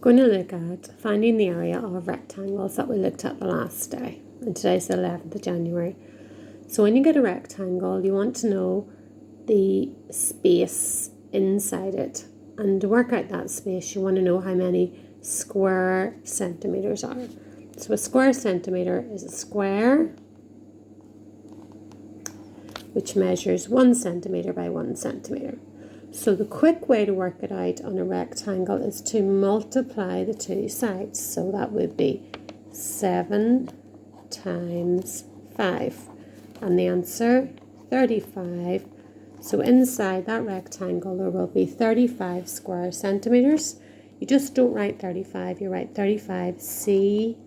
Going to look at finding the area of rectangles that we looked at the last day, and today's the 11th of January. So when you get a rectangle, you want to know the space inside it, and to work out that space you want to know how many square centimetres are. So a square centimetre is a square which measures 1 centimetre by 1 centimetre. So the quick way to work it out on a rectangle is to multiply the two sides. So that would be 7 times 5. And the answer, 35. So inside that rectangle there will be 35 square centimetres. You just don't write 35, you write 35 cm2.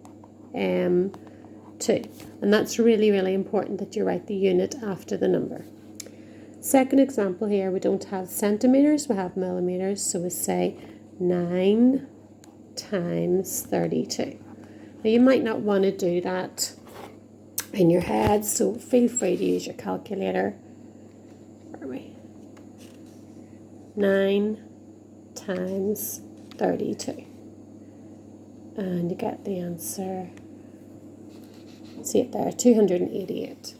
And that's really, really important that you write the unit after the number. Second example here, we don't have centimetres, we have millimetres, so we say 9 times 32. Now you might not want to do that in your head, so feel free to use your calculator. Where are we? 9 times 32. And you get the answer, see it there, 288.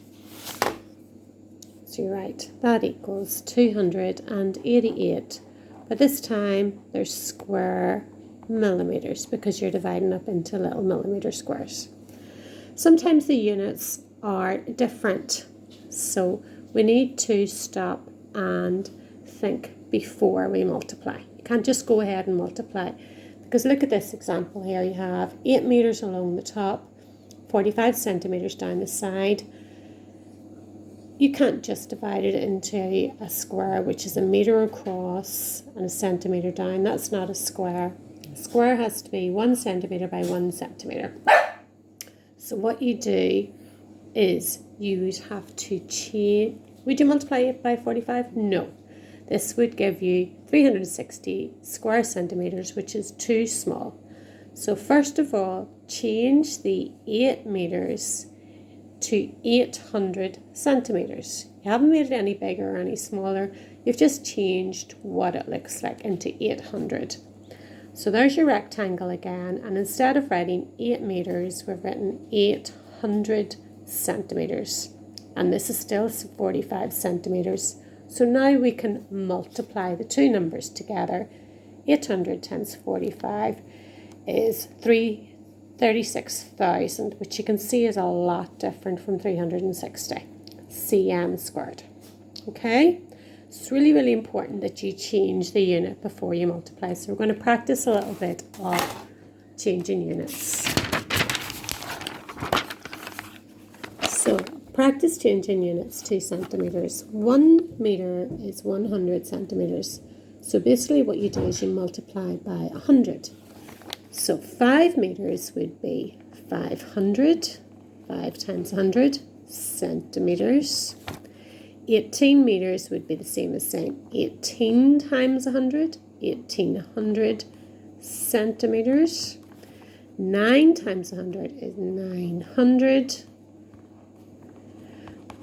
So you're right, that equals 288, but this time there's square millimetres because you're dividing up into little millimetre squares. Sometimes the units are different, so we need to stop and think before we multiply. You can't just go ahead and multiply, because look at this example here. You have 8 metres along the top, 45 centimetres down the side. You can't just divide it into a square which is a metre across and a centimetre down. That's not a square. A square has to be 1 centimetre by 1 centimetre. So what you do is you would have to change. Would you multiply it by 45? No. This would give you 360 square centimetres, which is too small. So first of all, change the 8 metres to 800 centimetres. You haven't made it any bigger or any smaller. You've just changed what it looks like into 800. So there's your rectangle again, and instead of writing 8 metres, we've written 800 centimetres. And this is still 45 centimetres. So now we can multiply the two numbers together. 800 times 45 is 36,000, which you can see is a lot different from 360 cm squared. Okay, so it's really, really important that you change the unit before you multiply. So we're going to practice a little bit of changing units. So practice changing units to centimetres. 1 metre is 100 centimetres. So basically what you do is you multiply by 100. So 5 metres would be 500, 5 times 100 centimetres. 18 metres would be the same as saying 18 times 100, 1800 centimetres. 9 times 100 is 900.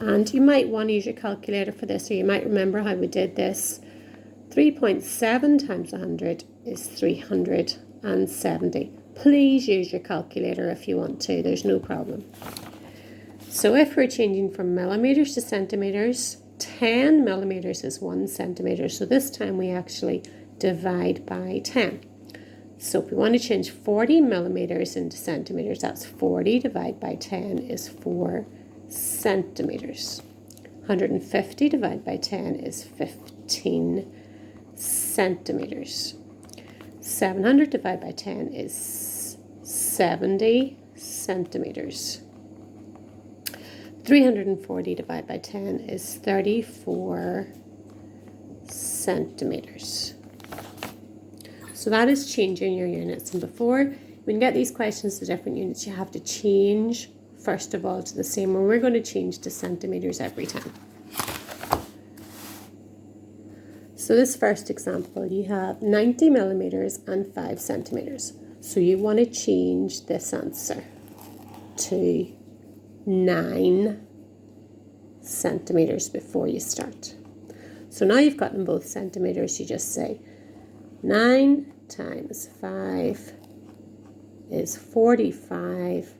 And you might want to use your calculator for this, or you might remember how we did this. 3.7 times 100 is 370. Please use your calculator if you want to, there's no problem. So if we're changing from millimetres to centimetres, 10 millimetres is 1 centimetre. So this time we actually divide by 10. So if we want to change 40 millimetres into centimetres, that's 40 divided by 10 is 4 centimetres. 150 divided by 10 is 15 centimetres. 700 divided by 10 is 70 centimetres. 340 divided by 10 is 34 centimetres. So that is changing your units. And before we can get these questions to different units, you have to change first of all to the same one. We're going to change to centimetres every time. So this first example, you have 90 millimetres and 5 centimetres. So you want to change this answer to 9 centimetres before you start. So now you've got them both centimetres, you just say 9 times 5 is 45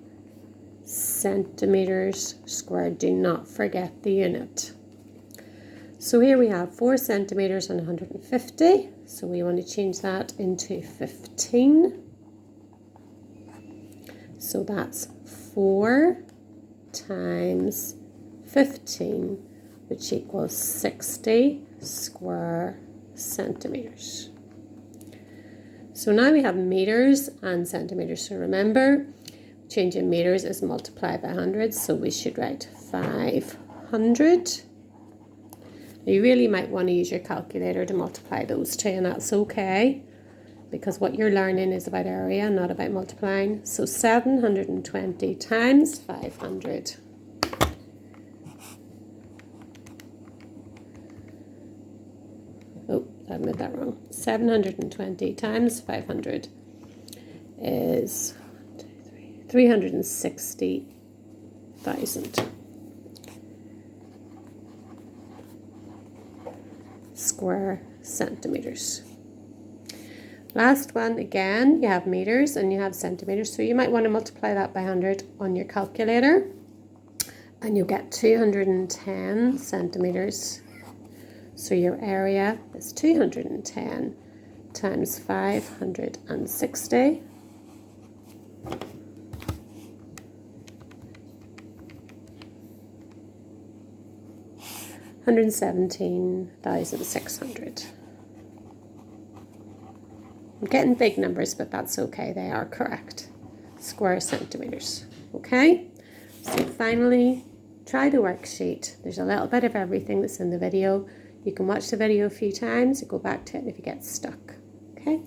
centimeters squared. Do not forget the unit. So here we have 4 centimeters and 150. So we want to change that into 15. So that's 4 times 15, which equals 60 square centimeters. So now we have meters and centimeters. So remember, changing meters is multiplied by 100. So we should write 500. You really might want to use your calculator to multiply those two, and that's okay, because what you're learning is about area, not about multiplying. So 720 times 500. Oh, I made that wrong. 720 times 500 is 360,000 square centimeters. Last one, again, you have meters and you have centimeters, so you might want to multiply that by 100 on your calculator, and you'll get 210 centimeters. So your area is 210 times 560. $117,600. I'm getting big numbers, but that's okay. They are correct. Square centimeters. Okay? So finally, try the worksheet. There's a little bit of everything that's in the video. You can watch the video a few times, go back to it if you get stuck. Okay?